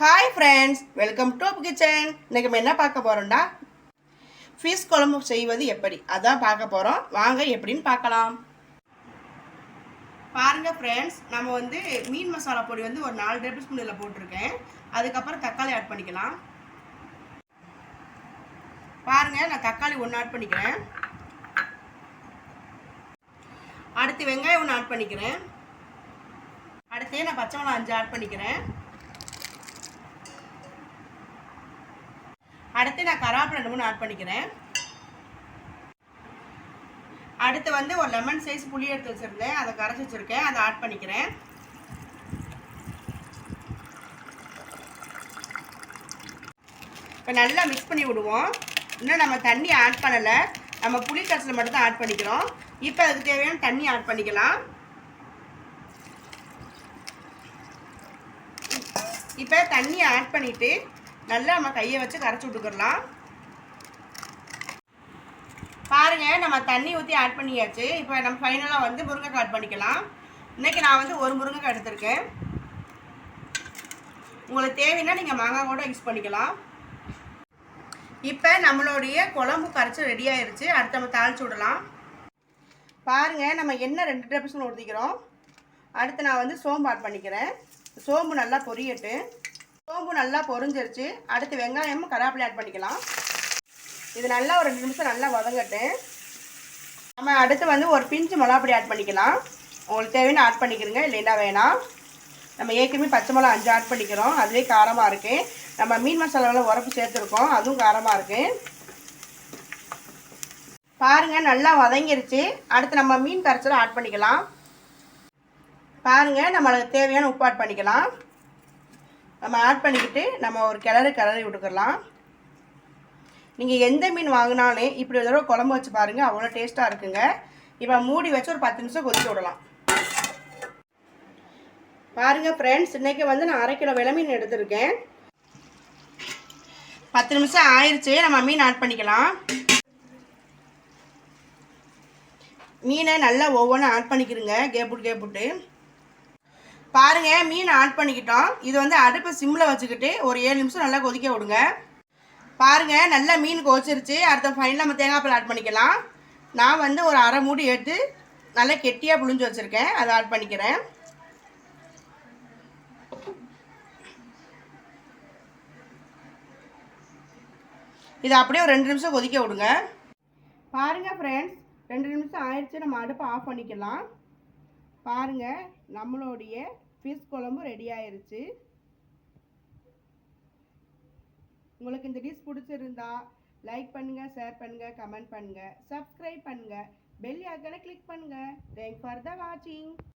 Hi friends, welcome to kitchen. இன்றைக்கி நம்ம என்ன பார்க்க போகிறோம்டா, ஃபிஷ் குழம்பு செய்வது எப்படி அதான் பார்க்க போகிறோம். வாங்க எப்படின்னு பார்க்கலாம். பாருங்கள் ஃப்ரெண்ட்ஸ், நம்ம வந்து மீன் மசாலா பொடி வந்து ஒரு 4 டேபிள் ஸ்பூன் இதில் போட்டிருக்கேன். அதுக்கப்புறம் தக்காளி ஆட் பண்ணிக்கலாம். பாருங்கள், நான் தக்காளி 1 ஆட் பண்ணிக்கிறேன். அடுத்து வெங்காயம் 1 ஆட் பண்ணிக்கிறேன். அடுத்து நான் பச்சை மிளகாய் 5 ஆட் பண்ணிக்கிறேன். அடுத்து நான் கருவேப்பிலை 2 ஆட் பண்ணிக்கிறேன். அடுத்து வந்து ஒரு லெமன் சைஸ் புளி எடுத்து வச்சுருந்தேன், அதை கரைச்சி வச்சுருக்கேன், அதை ஆட் பண்ணிக்கிறேன். இப்போ நல்லா மிக்ஸ் பண்ணி விடுவோம். இன்னும் நம்ம தண்ணி ஆட் பண்ணலை, நம்ம புளி கரைசல் மட்டும் தான் ஆட் பண்ணிக்கிறோம். இப்போ அதுக்கு தேவையான தண்ணி ஆட் பண்ணிக்கலாம். இப்போ தண்ணி ஆட் பண்ணிவிட்டு நல்லா நம்ம கையை வச்சு கரைச்சி விட்டுக்கலாம். பாருங்கள், நம்ம தண்ணி ஊற்றி ஆட் பண்ணியாச்சு. இப்போ நம்ம ஃபைனலாக வந்து முருங்கைக்காய் ஆட் பண்ணிக்கலாம். இன்றைக்கி நான் வந்து ஒரு முருங்கைக்காய் எடுத்திருக்கேன். உங்களுக்கு தேவைன்னா நீங்கள் மாங்காய் கூட யூஸ் பண்ணிக்கலாம். இப்போ நம்மளுடைய குழம்பு கரைச்சி ரெடி ஆயிடுச்சு. அடுத்து நம்ம தாளிச்சு விடலாம். பாருங்கள், நம்ம எண்ணெய் 2 டேபிள் ஸ்பூன் ஊற்றிக்கிறோம். அடுத்து நான் வந்து சோம்பு ஆட் பண்ணிக்கிறேன். சோம்பு நல்லா பொரியட்டு. சோம்பு நல்லா பொரிஞ்சிருச்சு. அடுத்து வெங்காயமும் கருவேப்பிலை ஆட் பண்ணிக்கலாம். இது நல்லா ஒரு 2 நிமிஷம் நல்லா வதங்கட்டு. நம்ம அடுத்து வந்து ஒரு பிஞ்சு மிளகாப்பொடி ஆட் பண்ணிக்கலாம். உங்களுக்கு தேவைன்னு ஆட் பண்ணிக்கிறங்க, இல்லைன்னா வேணாம். நம்ம ஏற்கனவே பச்சை மிளகா 5 ஆட் பண்ணிக்கிறோம், அதுவே காரமாக இருக்குது. நம்ம மீன் மசாலாவில் உரப்பு சேர்த்துருக்கோம், அதுவும் காரமாக இருக்குது. பாருங்கள், நல்லா வதங்கிருச்சு. அடுத்து நம்ம மீன் கரைச்சலை ஆட் பண்ணிக்கலாம். பாருங்கள், நம்மளுக்கு தேவையான உப்பு ஆட் பண்ணிக்கலாம். நம்ம ஆட் பண்ணிக்கிட்டு நம்ம ஒரு கிளறி விட்டுக்கலாம். நீங்கள் எந்த மீன் வாங்கினாலும் இப்படி ஒரு தடவை குழம்பு வச்சு பாருங்கள், அவ்வளோ டேஸ்ட்டாக இருக்குங்க. இப்போ மூடி வச்சு ஒரு 10 நிமிஷம் கொதிக்க விடலாம். பாருங்கள் ஃப்ரெண்ட்ஸ், இன்றைக்கி வந்து நான் 1/2 கிலோ வெலை மீன் எடுத்திருக்கேன். 10 நிமிஷம் ஆயிடுச்சு. நம்ம மீன் ஆட் பண்ணிக்கலாம். மீனை நல்லா ஒவ்வொன்றும் ஆட் பண்ணிக்கிறங்க, கேப்புட்டு. பாருங்கள், மீன் ஆட் பண்ணிக்கிட்டோம். இது வந்து அடுப்பை சிம்மில் வச்சுக்கிட்டு ஒரு 7 நிமிஷம் நல்லா கொதிக்க விடுங்க. பாருங்கள், நல்லா மீன் கொதிச்சிருச்சு. அடுத்த ஃபைனலாக நம்ம தேங்காய் பால் ஆட் பண்ணிக்கலாம். நான் வந்து ஒரு 1/2 மூடி எடுத்து நல்லா கெட்டியாக புழிஞ்சு வச்சுருக்கேன், அதை ஆட் பண்ணிக்கிறேன். இதை அப்படியே ஒரு 2 நிமிஷம் கொதிக்க விடுங்க. பாருங்கள் ஃப்ரெண்ட்ஸ், 2 நிமிஷம் ஆயிடுச்சு. நம்ம அடுப்பை ஆஃப் பண்ணிக்கலாம். பாருங்கள், நம்மளுடைய ஃபிஷ் குழம்பு ரெடி ஆயிருச்சு. உங்களுக்கு இந்த டிஷ் பிடிச்சிருந்தா லைக் பண்ணுங்கள், ஷேர் பண்ணுங்கள், கமெண்ட் பண்ணுங்கள், சப்ஸ்கிரைப் பண்ணுங்கள், பெல் ஐகானை கிளிக் பண்ணுங்கள். தேங்க்ஸ் ஃபார் த வாட்சிங்.